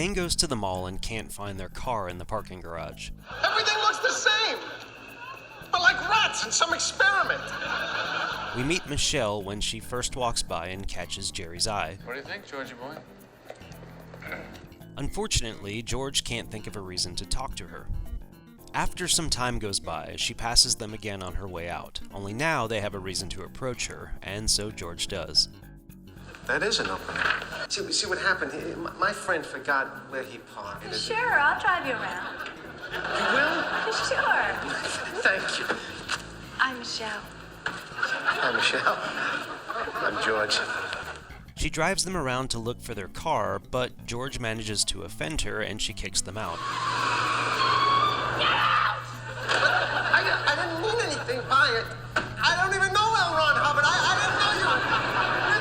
gang goes to the mall and can't find their car in the parking garage. Everything looks the same. But like rats in some experiment. We meet Michele when she first walks by and catches Jerry's eye. What do you think, Georgie boy? Unfortunately, George can't think of a reason to talk to her. After some time goes by, she passes them again on her way out, only now they have a reason to approach her, and so George does. That is an opening. See what happened? My friend forgot where he parked. Sure, I'll drive you around. You will? Sure. Thank you. I'm Michele. Hi, Michele. I'm George. She drives them around to look for their car, but George manages to offend her and she kicks them out. I didn't mean anything by it. I don't even know L. Ron Hubbard. I didn't know you were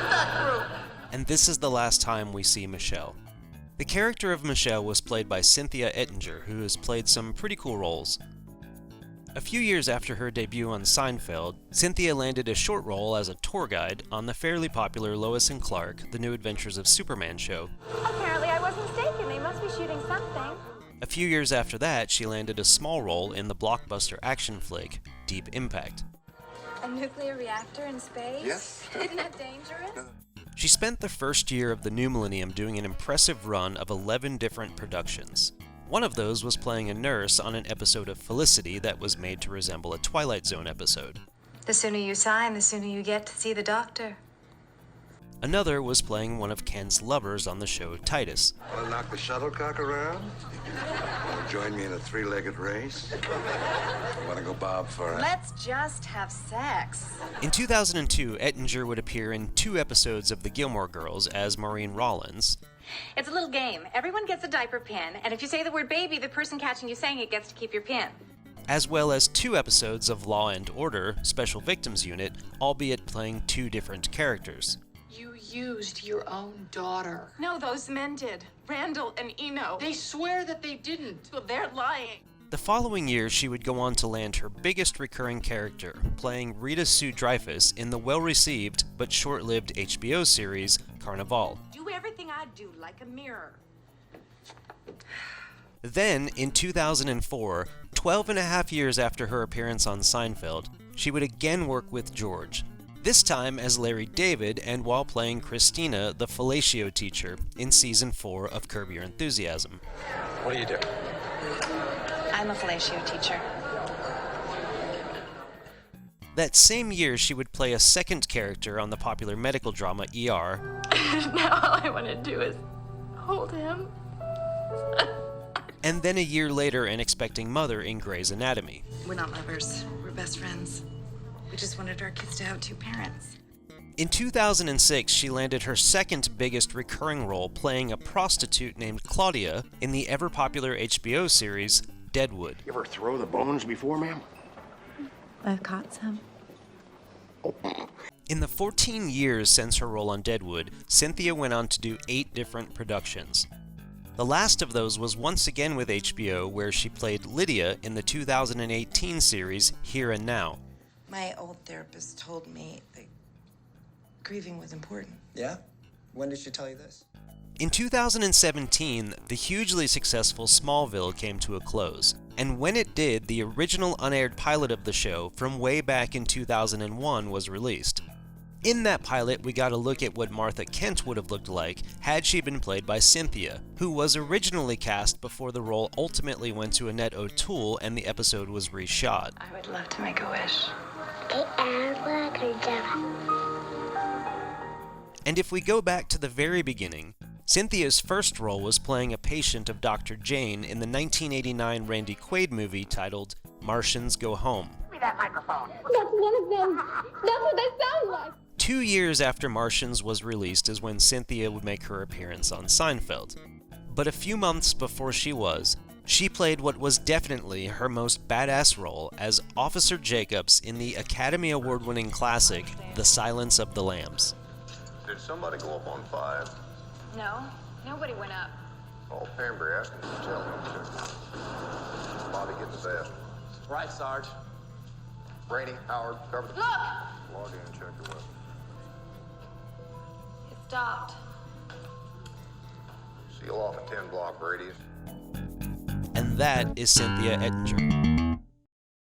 with that group. And this is the last time we see Michele. The character of Michele was played by Cynthia Ettinger, who has played some pretty cool roles. A few years after her debut on Seinfeld, Cynthia landed a short role as a tour guide on the fairly popular Lois and Clark: The New Adventures of Superman show. Apparently I was mistaken. They must be shooting something. A few years after that, she landed a small role in the blockbuster action flick Deep Impact. A nuclear reactor in space? Yes. Isn't that dangerous? She spent the first year of the new millennium doing an impressive run of 11 different productions. One of those was playing a nurse on an episode of Felicity that was made to resemble a Twilight Zone episode. The sooner you sign, the sooner you get to see the doctor. Another was playing one of Ken's lovers on the show Titus. Want to knock the shuttlecock around? Want to join me in a three-legged race? Want to go bob for it? Let's just have sex. In 2002, Ettinger would appear in 2 episodes of The Gilmore Girls as Maureen Rollins. It's a little game. Everyone gets a diaper pin, and if you say the word baby, the person catching you saying it gets to keep your pin. As well as 2 episodes of Law and Order, Special Victims Unit, albeit playing 2 different characters. You used your own daughter. No, those men did. Randall and Eno. They swear that they didn't. Well, they're lying. The following year, she would go on to land her biggest recurring character, playing Rita Sue Dreyfuss in the well-received but short-lived HBO series Carnival. Do everything I do like a mirror. Then, in 2004, 12 and a half years after her appearance on Seinfeld, she would again work with George, this time as Larry David and while playing Christina, the fellatio teacher, in Season 4 of Curb Your Enthusiasm. What do you do? I'm a fellatio teacher. That same year, she would play a second character on the popular medical drama ER. Now all I want to do is hold him. And then a year later, an expecting mother in Grey's Anatomy. We're not lovers. We're best friends. We just wanted our kids to have 2 parents. In 2006, she landed her second biggest recurring role playing a prostitute named Claudia in the ever-popular HBO series Deadwood. You ever throw the bones before, ma'am? I've caught some. In the 14 years since her role on Deadwood, Cynthia went on to do 8 different productions. The last of those was once again with HBO, where she played Lydia in the 2018 series Here and Now. My old therapist told me that grieving was important. Yeah? When did she tell you this? In 2017, the hugely successful Smallville came to a close, and when it did, the original unaired pilot of the show from way back in 2001 was released. In that pilot, we got a look at what Martha Kent would have looked like had she been played by Cynthia, who was originally cast before the role ultimately went to Annette O'Toole and the episode was reshot. I would love to make a wish. And if we go back to the very beginning, Cynthia's first role was playing a patient of Dr. Jane in the 1989 Randy Quaid movie titled Martians Go Home. Give me that microphone. That's one of them. That's what they sound like. 2 years after Martians was released is when Cynthia would make her appearance on Seinfeld. But a few months before she played what was definitely her most badass role as Officer Jacobs in the Academy Award-winning classic The Silence of the Lambs. Did somebody go up on 5? No, nobody went up. Oh, Pambury asked me to tell him to. Bobby, get the best. Right, Sarge. Brady, Howard, cover the... Look! Log in and check your weapon. It stopped. Seal off a 10-block radius. And that is Cynthia Ettinger.